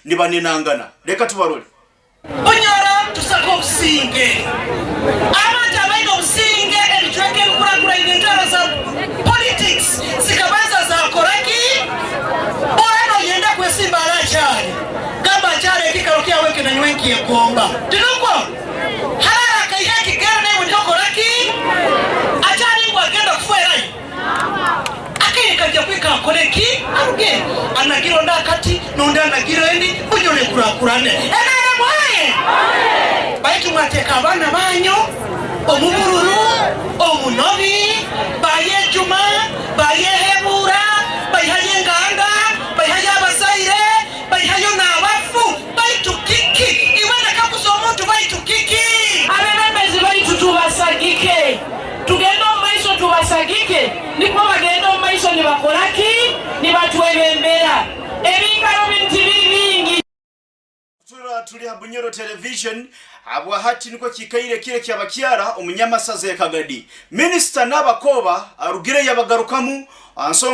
nibanenangana leka tubarole Bunyoro tusako Businge amata baino Businge elitweke kura indara za politics sikabaza za koraki bwana yenda kwesimba la chali gamba chali kikarukia weke na nywenki yegomba tinuko hala kayaki gane wendo koraki achali ngwagenda kufuera akika kwika koleki aruge anagiro ndakati nonda anagiro endi bunyole kurakurane enene mwaye baitu mateka abana banyo omumururu omunobi baye juma baye hebura baye nganda baye abasaire baye nabafu baitu kiki iwana kakuso omuntu baitu kiki abebembezi baitu tubasagike tugenda omaiso tubasagike nikwo bagenda omaiso ni bakolaki ni batwebembera ebingalo bintu bingi tuli Bunyoro television abwa hati niko kikaire kire kyabakyara omunyamasaze kagadi minister nabakoba arugire yabagarukamu ansonga